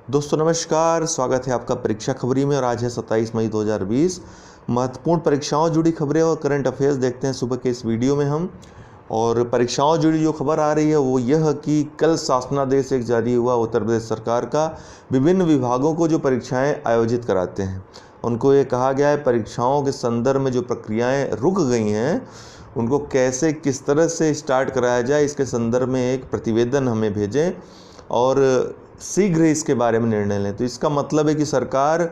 दोस्तों नमस्कार, स्वागत है आपका परीक्षा खबरी में। और आज है 27 मई 2020। महत्वपूर्ण परीक्षाओं जुड़ी खबरें और करंट अफेयर्स देखते हैं सुबह के इस वीडियो में हम। और परीक्षाओं जुड़ी जो खबर आ रही है वो यह कि कल शासनादेश एक जारी हुआ उत्तर प्रदेश सरकार का। विभिन्न विभागों को जो परीक्षाएं आयोजित कराते हैं उनको ये कहा गया है परीक्षाओं के संदर्भ में जो प्रक्रियाएं रुक गई हैं उनको कैसे किस तरह से स्टार्ट कराया जाए, इसके संदर्भ में एक प्रतिवेदन हमें भेजें और शीघ्र इसके बारे में निर्णय लें। तो इसका मतलब है कि सरकार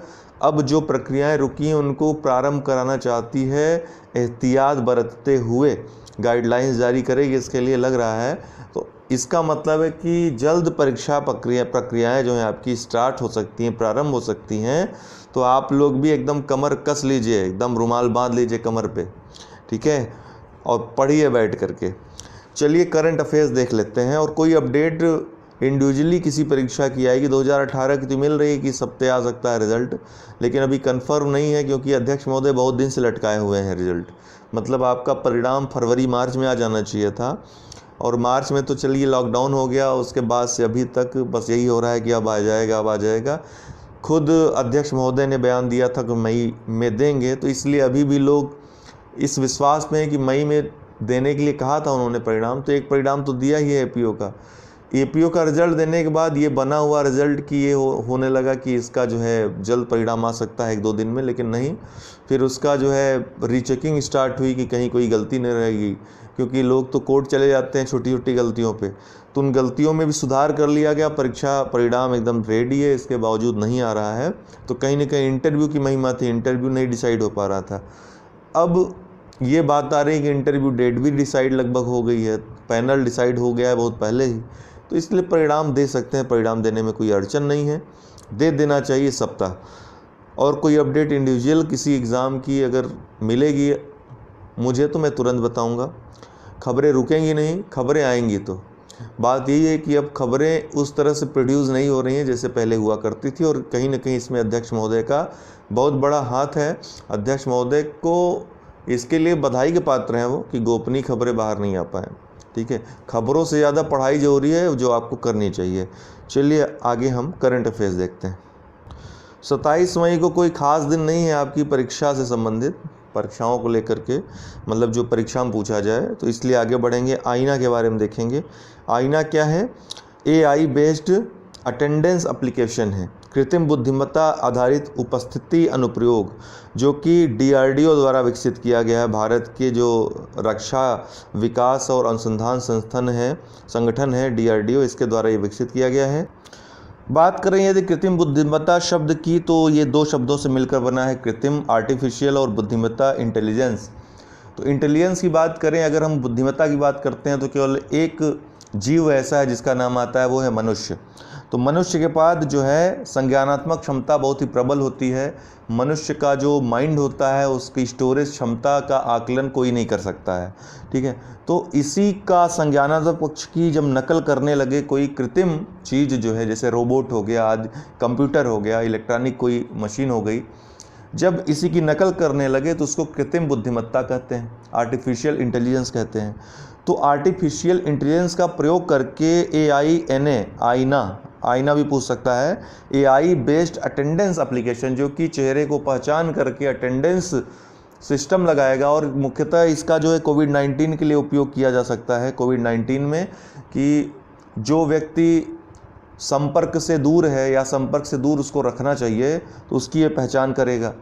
अब जो प्रक्रियाएं रुकी हैं उनको प्रारंभ कराना चाहती है, एहतियात बरतते हुए गाइडलाइंस जारी करेगी, इसके लिए लग रहा है। तो इसका मतलब है कि जल्द परीक्षा प्रक्रियाएं जो हैं आपकी स्टार्ट हो सकती हैं, प्रारंभ हो सकती हैं। तो आप लोग भी एकदम कमर कस लीजिए, एकदम रुमाल बांध लीजिए कमर पे, ठीक है, और पढ़िए बैठ करके। चलिए करंट अफेयर्स देख लेते हैं। और कोई अपडेट इंडिविजुअली किसी परीक्षा की आएगी 2018 की तो मिल रही है कि इस हफ्ते आ सकता है रिजल्ट, लेकिन अभी कंफर्म नहीं है क्योंकि अध्यक्ष महोदय बहुत दिन से लटकाए हुए हैं रिजल्ट। मतलब आपका परिणाम फरवरी मार्च में आ जाना चाहिए था, और मार्च में तो चलिए लॉकडाउन हो गया, उसके बाद से अभी तक बस यही हो रहा है कि अब आ जाएगा, अब आ जाएगा। खुद अध्यक्ष महोदय ने बयान दिया था कि मई में देंगे, तो इसलिए अभी भी लोग इस विश्वास में है कि मई में देने के लिए कहा था उन्होंने परिणाम। तो एक परिणाम तो दिया ही है एपीओ का रिजल्ट देने के बाद ये बना हुआ रिजल्ट कि ये होने लगा कि इसका जो है जल्द परिणाम आ सकता है 1-2 दिन में, लेकिन नहीं। फिर उसका जो है रीचेकिंग स्टार्ट हुई कि कहीं कोई गलती नहीं रहेगी, क्योंकि लोग तो कोर्ट चले जाते हैं छोटी छोटी गलतियों पे। तो उन गलतियों में भी सुधार कर लिया गया, परीक्षा परिणाम एकदम रेडी है, इसके बावजूद नहीं आ रहा है। तो कहीं ना कहीं इंटरव्यू की महिमा थी, इंटरव्यू नहीं डिसाइड हो पा रहा था। अब ये बात आ रही है कि इंटरव्यू डेट भी डिसाइड लगभग हो गई है, पैनल डिसाइड हो गया है बहुत पहले ही। तो इसलिए परिणाम दे सकते हैं, परिणाम देने में कोई अड़चन नहीं है, दे देना चाहिए सप्ताह। और कोई अपडेट इंडिविजुअल किसी एग्ज़ाम की अगर मिलेगी मुझे तो मैं तुरंत बताऊंगा। खबरें रुकेंगी नहीं, खबरें आएंगी। तो बात यही है कि अब खबरें उस तरह से प्रोड्यूस नहीं हो रही हैं जैसे पहले हुआ करती थी, और कहीं ना कहीं इसमें अध्यक्ष महोदय का बहुत बड़ा हाथ है। अध्यक्ष महोदय को इसके लिए बधाई के पात्र हैं वो कि गोपनीय खबरें बाहर नहीं आ पाएँ। ठीक है, खबरों से ज़्यादा पढ़ाई जरूरी है जो आपको करनी चाहिए। चलिए आगे हम करंट अफेयर्स देखते हैं। 27 मई को कोई ख़ास दिन नहीं है आपकी परीक्षा से संबंधित, परीक्षाओं को लेकर के, मतलब जो परीक्षा में पूछा जाए। तो इसलिए आगे बढ़ेंगे, आईना के बारे में देखेंगे। आईना क्या है? AI बेस्ड अटेंडेंस एप्लीकेशन है, कृत्रिम बुद्धिमत्ता आधारित उपस्थिति अनुप्रयोग, जो कि DRDO द्वारा विकसित किया गया है। भारत के जो रक्षा विकास और अनुसंधान संगठन है DRDO, इसके द्वारा ये विकसित किया गया है। बात करें यदि कृत्रिम बुद्धिमत्ता शब्द की, तो ये 2 शब्दों से मिलकर बना है, कृत्रिम आर्टिफिशियल और बुद्धिमत्ता इंटेलिजेंस। तो इंटेलिजेंस की बात करें, अगर हम बुद्धिमत्ता की बात करते हैं तो केवल एक जीव ऐसा है जिसका नाम आता है, वो है मनुष्य। तो मनुष्य के पास जो है संज्ञानात्मक क्षमता बहुत ही प्रबल होती है। मनुष्य का जो माइंड होता है उसकी स्टोरेज क्षमता का आकलन कोई नहीं कर सकता है, ठीक है। तो इसी का संज्ञानात्मक पक्ष की जब नकल करने लगे कोई कृत्रिम चीज़ जो है, जैसे रोबोट हो गया, आज कंप्यूटर हो गया, इलेक्ट्रॉनिक कोई मशीन हो गई, जब इसी की नकल करने लगे तो उसको कृत्रिम बुद्धिमत्ता कहते हैं, आर्टिफिशियल इंटेलिजेंस कहते हैं। तो आर्टिफिशियल इंटेलिजेंस का प्रयोग करके आईना भी पूछ सकता है, AI बेस्ड अटेंडेंस एप्लीकेशन, जो कि चेहरे को पहचान करके अटेंडेंस सिस्टम लगाएगा। और मुख्यतः इसका जो है कोविड-19 के लिए उपयोग किया जा सकता है। कोविड-19 में कि जो व्यक्ति संपर्क से दूर है या संपर्क से दूर उसको रखना चाहिए, तो उसकी ये पहचान करेगा।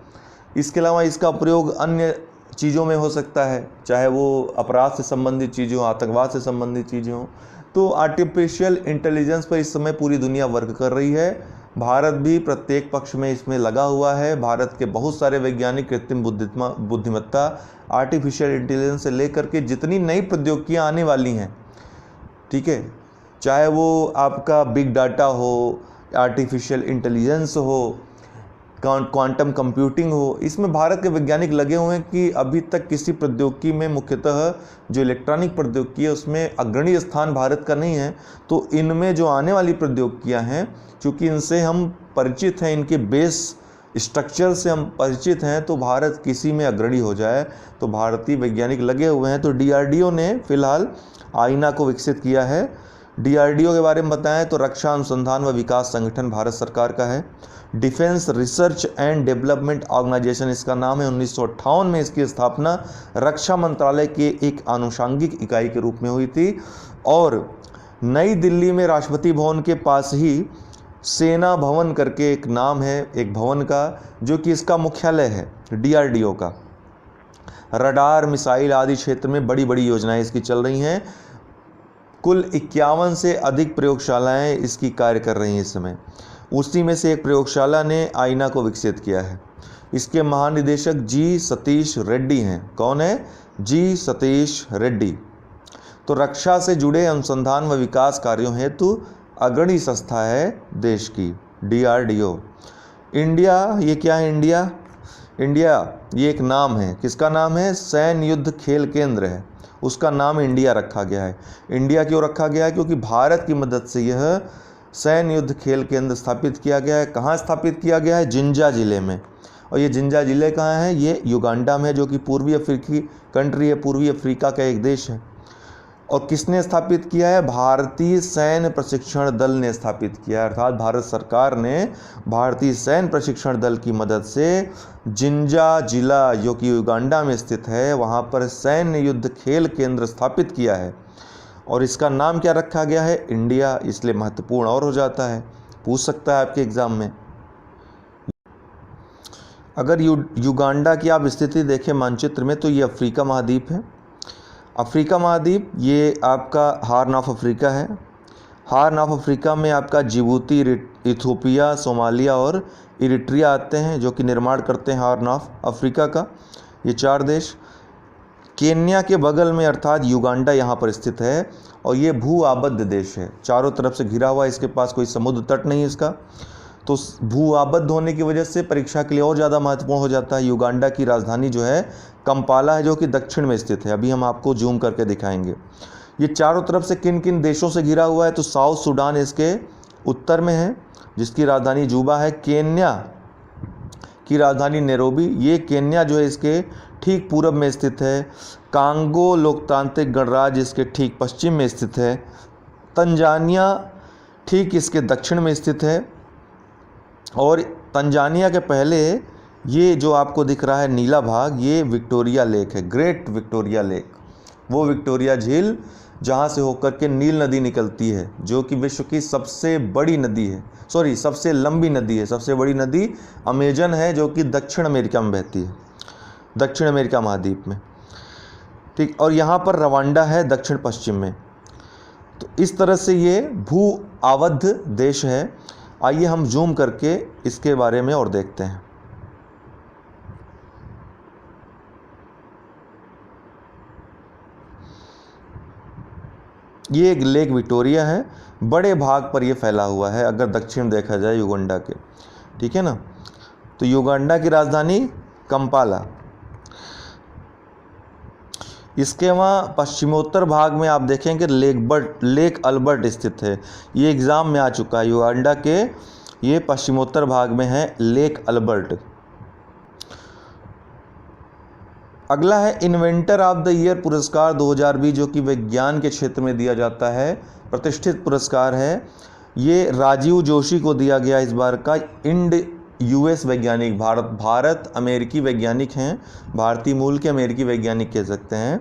इसके अलावा इसका प्रयोग अन्य चीज़ों में हो सकता है, चाहे वो अपराध से संबंधित चीज़ें हों, आतंकवाद से संबंधित चीज़ें हों। तो आर्टिफिशियल इंटेलिजेंस पर इस समय पूरी दुनिया वर्क कर रही है, भारत भी प्रत्येक पक्ष में इसमें लगा हुआ है। भारत के बहुत सारे वैज्ञानिक कृत्रिम बुद्धिमत्ता, आर्टिफिशियल इंटेलिजेंस से लेकर के जितनी नई प्रौद्योगिकियाँ आने वाली हैं, ठीक है, चाहे वो आपका बिग डाटा हो, आर्टिफिशियल इंटेलिजेंस हो, क्वांटम कंप्यूटिंग हो, इसमें भारत के वैज्ञानिक लगे हुए हैं कि अभी तक किसी प्रौद्योगिकी में, मुख्यतः जो इलेक्ट्रॉनिक प्रौद्योगिकी है उसमें अग्रणी स्थान भारत का नहीं है। तो इनमें जो आने वाली प्रौद्योगिकियां हैं, चूँकि इनसे हम परिचित हैं, इनके बेस स्ट्रक्चर से हम परिचित हैं, तो भारत किसी में अग्रणी हो जाए, तो भारतीय वैज्ञानिक लगे हुए हैं। तो DRDO ने फिलहाल आईना को विकसित किया है। डीआरडीओ के बारे में बताएं तो रक्षा अनुसंधान व विकास संगठन भारत सरकार का है। Defence research and development organisation इसका नाम है। 1958 में इसकी स्थापना रक्षा मंत्रालय के एक आनुषंगिक इकाई के रूप में हुई थी और नई दिल्ली में राष्ट्रपति भवन के पास ही सेना भवन करके एक नाम है एक भवन का, जो कि इसका मुख्यालय है डीआरडीओ का। रडार, मिसाइल आदि क्षेत्र में बड़ी बड़ी योजनाएं इसकी चल रही हैं। कुल 51 से अधिक प्रयोगशालाएं इसकी कार्य कर रही हैं इस समय। उसी में से एक प्रयोगशाला ने आईना को विकसित किया है। इसके महानिदेशक जी सतीश रेड्डी हैं। कौन है? जी सतीश रेड्डी। तो रक्षा से जुड़े अनुसंधान व विकास कार्यों हेतु अग्रणी संस्था है देश की डीआरडीओ। इंडिया, ये क्या है इंडिया? इंडिया ये एक नाम है। किसका नाम है? सैन्य युद्ध खेल केंद्र है, उसका नाम इंडिया रखा गया है। इंडिया क्यों रखा गया है? क्योंकि भारत की मदद से यह सैन्य युद्ध खेल केंद्र स्थापित किया गया है। कहाँ स्थापित किया गया है? जिंजा जिले में। और ये जिंजा जिले कहाँ है? ये युगांडा में, जो कि पूर्वी अफ्रीकी कंट्री है, पूर्वी अफ्रीका का एक देश है। और किसने स्थापित किया है? भारतीय सैन्य प्रशिक्षण दल ने स्थापित किया है। अर्थात भारत सरकार ने भारतीय सैन्य प्रशिक्षण दल की मदद से जिंजा जिला, जो कि युगांडा में स्थित है, वहाँ पर सैन्य युद्ध खेल केंद्र स्थापित किया है। और इसका नाम क्या रखा गया है? इंडिया। इसलिए महत्वपूर्ण और हो जाता है, पूछ सकता है आपके एग्जाम में। अगर युगांडा की आप स्थिति देखें मानचित्र में तो ये अफ्रीका महाद्वीप है। अफ्रीका महाद्वीप ये आपका हार्न ऑफ अफ्रीका है। हार्न ऑफ अफ्रीका में आपका जिबूती, इथियोपिया, सोमालिया और इरिट्रिया आते हैं, जो कि निर्माण करते हैं हार्न ऑफ अफ्रीका का। ये 4 देश। केन्या के बगल में अर्थात युगांडा यहाँ पर स्थित है और ये भू आबद्ध देश है, चारों तरफ से घिरा हुआ, इसके पास कोई समुद्र तट नहीं है इसका। तो भू आबद्ध होने की वजह से परीक्षा के लिए और ज़्यादा महत्वपूर्ण हो जाता है। युगांडा की राजधानी जो है कंपाला है, जो कि दक्षिण में स्थित है। अभी हम आपको जूम करके दिखाएंगे। ये चारों तरफ से किन किन देशों से घिरा हुआ है? तो साउथ सूडान इसके उत्तर में है, जिसकी राजधानी जूबा है। केन्या की राजधानी नैरोबी, ये केन्या जो है इसके ठीक पूरब में स्थित है। कांगो लोकतांत्रिक गणराज्य इसके ठीक पश्चिम में स्थित है। तंजानिया ठीक इसके दक्षिण में स्थित है। और तंजानिया के पहले ये जो आपको दिख रहा है नीला भाग, ये विक्टोरिया लेक है, ग्रेट विक्टोरिया लेक। वो विक्टोरिया झील जहाँ से होकर के नील नदी निकलती है, जो कि विश्व की सबसे बड़ी नदी है, सबसे लंबी नदी है। सबसे बड़ी नदी अमेजन है, जो कि दक्षिण अमेरिका में बहती है, दक्षिण अमेरिका महाद्वीप में। ठीक। और यहाँ पर रवांडा है दक्षिण पश्चिम में। तो इस तरह से ये भू आबद्ध देश है। आइए हम जूम करके इसके बारे में और देखते हैं। ये एक लेक विक्टोरिया है, बड़े भाग पर यह फैला हुआ है अगर दक्षिण देखा जाए युगांडा के। ठीक है ना। तो युगांडा की राजधानी कंपाला। इसके वहाँ पश्चिमोत्तर भाग में आप देखेंगे लेक अल्बर्ट स्थित है। ये एग्ज़ाम में आ चुका है। युगांडा के ये पश्चिमोत्तर भाग में है लेक अल्बर्ट। अगला है इन्वेंटर ऑफ द ईयर पुरस्कार 2020, जो कि विज्ञान के क्षेत्र में दिया जाता है, प्रतिष्ठित पुरस्कार है। ये राजीव जोशी को दिया गया इस बार का। यूएस वैज्ञानिक, भारत अमेरिकी वैज्ञानिक हैं, भारतीय मूल के अमेरिकी वैज्ञानिक कह सकते हैं,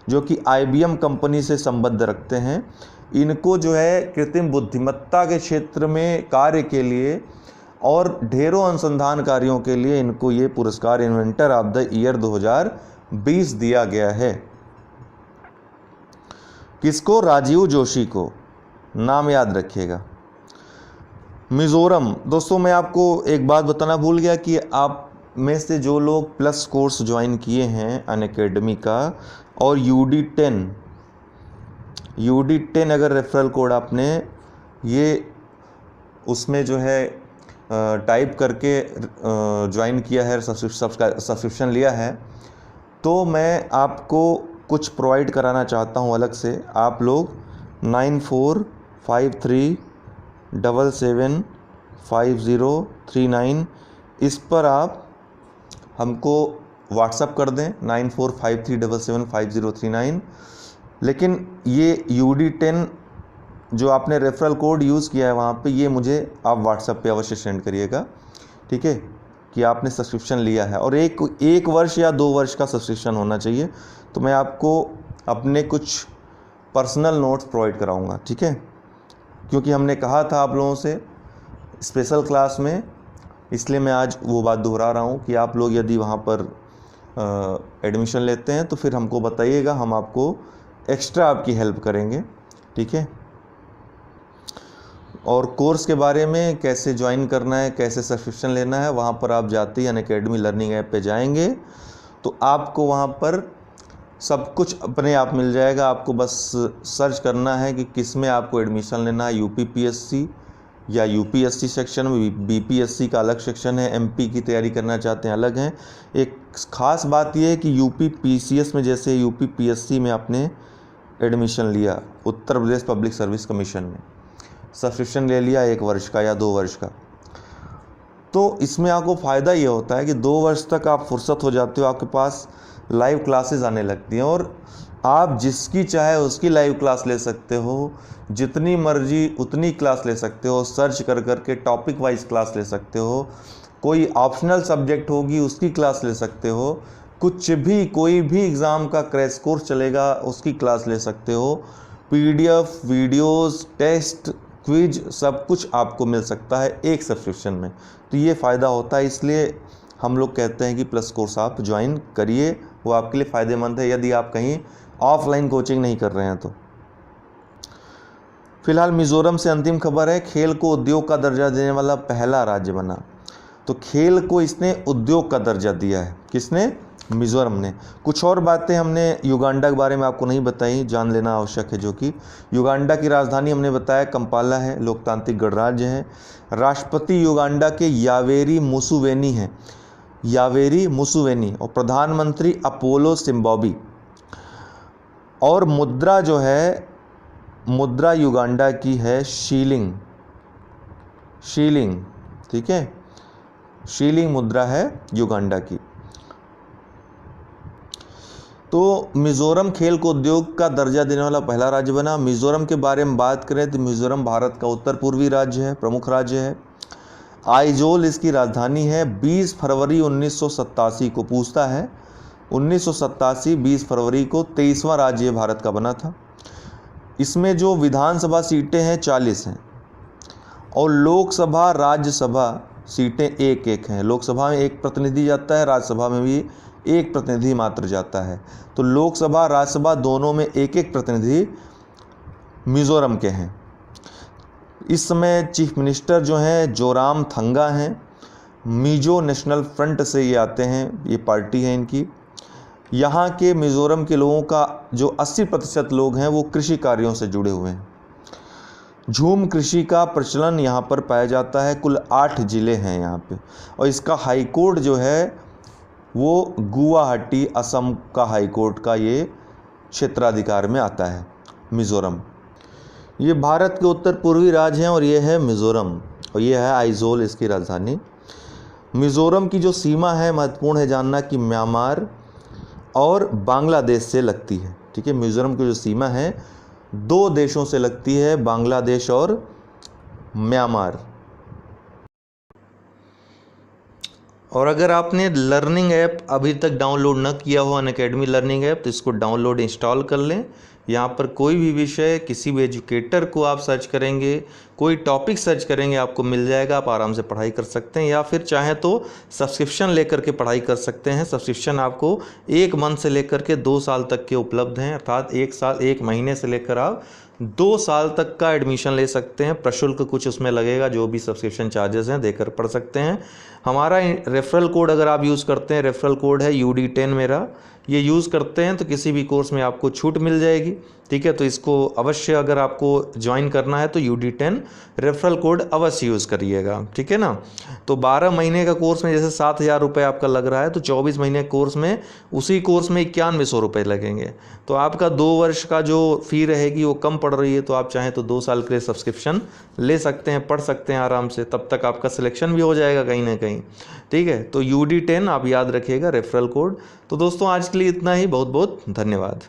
जो कि IBM कंपनी से संबंध रखते हैं। इनको जो है कृत्रिम बुद्धिमत्ता के क्षेत्र में कार्य के लिए और ढेरों अनुसंधान कार्यों के लिए इनको ये पुरस्कार इन्वेंटर ऑफ द ईयर 2020 दिया गया है। किसको? राजीव जोशी को। नाम याद रखिएगा। मिज़ोरम। दोस्तों मैं आपको एक बात बताना भूल गया कि आप में से जो लोग प्लस कोर्स ज्वाइन किए हैं अनअकैडमी का और UD10 अगर रेफरल कोड आपने ये उसमें जो है टाइप करके ज्वाइन किया है, सब्सक्रिप्शन लिया है, तो मैं आपको कुछ प्रोवाइड कराना चाहता हूँ अलग से। आप लोग 9453775039 इस पर आप हमको व्हाट्सअप कर दें 9453775039। लेकिन ये UD10 जो आपने रेफरल कोड यूज़ किया है वहाँ पे, ये मुझे आप व्हाट्सएप पे अवश्य सेंड करिएगा, ठीक है, कि आपने सब्सक्रिप्शन लिया है। और एक वर्ष या 2 वर्ष का सब्सक्रिप्शन होना चाहिए। तो मैं आपको अपने कुछ पर्सनल नोट्स प्रोवाइड कराऊंगा, ठीक है, क्योंकि हमने कहा था आप लोगों से स्पेशल क्लास में, इसलिए मैं आज वो बात दोहरा रहा हूँ कि आप लोग यदि वहाँ पर एडमिशन लेते हैं तो फिर हमको बताइएगा, हम आपको एक्स्ट्रा आपकी हेल्प करेंगे, ठीक है। और कोर्स के बारे में कैसे ज्वाइन करना है, कैसे सब्सक्रिप्शन लेना है, वहाँ पर आप जाते ही अनअकैडमी लर्निंग ऐप पे जाएंगे तो आपको वहाँ पर सब कुछ अपने आप मिल जाएगा। आपको बस सर्च करना है कि किस में आपको एडमिशन लेना है, यूपीपीएससी या यूपीएससी सेक्शन में, बीपीएससी का अलग सेक्शन है, एमपी की तैयारी करना चाहते हैं अलग हैं। एक ख़ास बात यह है कि यूपीपीसीएस में, जैसे यूपीपीएससी में आपने एडमिशन लिया, Uttar Pradesh public service commission में सब्सक्रिप्शन ले लिया 1 वर्ष का या 2 वर्ष का, तो इसमें आपको फ़ायदा ये होता है कि 2 वर्ष तक आप फुर्सत हो जाते हो, आपके पास लाइव क्लासेस आने लगती हैं और आप जिसकी चाहे उसकी लाइव क्लास ले सकते हो, जितनी मर्जी उतनी क्लास ले सकते हो, सर्च कर के टॉपिक वाइज क्लास ले सकते हो, कोई ऑप्शनल सब्जेक्ट होगी उसकी क्लास ले सकते हो, कुछ भी कोई भी एग्ज़ाम का क्रैश कोर्स चलेगा उसकी क्लास ले सकते हो, पीडीएफ, वीडियोस, टेस्ट, क्विज, सब कुछ आपको मिल सकता है एक सब्सक्रिप्शन में। तो ये फ़ायदा होता है, इसलिए हम लोग कहते हैं कि प्लस कोर्स आप ज्वाइन करिए, वो आपके लिए फ़ायदेमंद है यदि आप कहीं ऑफलाइन कोचिंग नहीं कर रहे हैं तो। फिलहाल मिज़ोरम से अंतिम खबर है, खेल को उद्योग का दर्जा देने वाला पहला राज्य बना। तो खेल को इसने उद्योग का दर्जा दिया है, किसने? मिज़ोरम ने। कुछ और बातें हमने युगांडा के बारे में आपको नहीं बताई, जान लेना आवश्यक है, जो कि युगांडा की राजधानी हमने बताया कंपाला है, लोकतांत्रिक गणराज्य है। राष्ट्रपति युगांडा के यावेरी मुसेवेनी हैं, यावेरी मुसेवेनी, और प्रधानमंत्री अपोलो सिम्बाब्वे। और मुद्रा जो है, मुद्रा युगांडा की है शीलिंग, शीलिंग, ठीक है, शीलिंग मुद्रा है युगांडा की। तो मिज़ोरम खेल को उद्योग का दर्जा देने वाला पहला राज्य बना। मिज़ोरम के बारे में बात करें तो मिज़ोरम भारत का उत्तर पूर्वी राज्य है, प्रमुख राज्य है। आइजोल इसकी राजधानी है। 20 फरवरी 1987 को, पूछता है 1987 20 फरवरी को 23वां राज्य भारत का बना था। इसमें जो विधानसभा सीटें हैं 40 हैं और लोकसभा राज्यसभा सीटें एक एक हैं। लोकसभा में एक प्रतिनिधि जाता है, राज्यसभा में भी एक प्रतिनिधि मात्र जाता है। तो लोकसभा राज्यसभा दोनों में एक एक प्रतिनिधि मिज़ोरम के हैं। इस समय चीफ मिनिस्टर जो हैं जोराम थंगा हैं। मिजो नेशनल फ्रंट से ये आते हैं, ये पार्टी है इनकी। यहाँ के मिज़ोरम के लोगों का जो 80% लोग हैं वो कृषि कार्यों से जुड़े हुए हैं। झूम कृषि का प्रचलन यहाँ पर पाया जाता है। कुल 8 ज़िले हैं यहाँ पे, और इसका हाई कोर्ट जो है वो गुवाहाटी, असम का हाई कोर्ट का ये क्षेत्राधिकार में आता है मिज़ोरम। ये भारत के उत्तर पूर्वी राज्य हैं और ये है मिज़ोरम, और ये है आइजोल इसकी राजधानी। मिज़ोरम की जो सीमा है महत्वपूर्ण है जानना कि म्यांमार और बांग्लादेश से लगती है, ठीक है। मिज़ोरम की जो सीमा है 2 देशों से लगती है, बांग्लादेश और म्यांमार। और अगर आपने लर्निंग ऐप अभी तक डाउनलोड न किया हो, अनअकैडमी लर्निंग ऐप, तो इसको डाउनलोड इंस्टॉल कर लें। यहाँ पर कोई भी विषय, किसी भी एजुकेटर को आप सर्च करेंगे, कोई टॉपिक सर्च करेंगे, आपको मिल जाएगा, आप आराम से पढ़ाई कर सकते हैं। या फिर चाहें तो सब्सक्रिप्शन लेकर के पढ़ाई कर सकते हैं। सब्सक्रिप्शन आपको 1 मंथ से लेकर के 2 साल तक के उपलब्ध हैं, अर्थात 1 साल 1 महीने से लेकर आप 2 साल तक का एडमिशन ले सकते हैं। प्रशुल्क कुछ उसमें लगेगा, जो भी सब्सक्रिप्शन चार्जेस हैं देकर पढ़ सकते हैं। हमारा रेफरल कोड अगर आप यूज़ करते हैं, रेफरल कोड है UD10 मेरा, ये यूज़ करते हैं तो किसी भी कोर्स में आपको छूट मिल जाएगी, ठीक है। तो इसको अवश्य, अगर आपको ज्वाइन करना है तो UD10 रेफरल कोड अवश्य यूज़ करिएगा, ठीक है ना। तो 12 महीने का कोर्स में जैसे 7,000 रुपये आपका लग रहा है, तो 24 महीने कोर्स में उसी कोर्स में 9100 रुपये लगेंगे। तो आपका 2 वर्ष का जो फ़ी रहेगी वो कम पड़ रही है। तो आप चाहें तो 2 साल के लिए सब्सक्रिप्शन ले सकते हैं, पढ़ सकते हैं आराम से, तब तक आपका सिलेक्शन भी हो जाएगा कहीं ना कहीं, ठीक है। तो UD10 आप याद रखिएगा रेफरल कोड। तो दोस्तों आज के लिए इतना ही, बहुत बहुत धन्यवाद।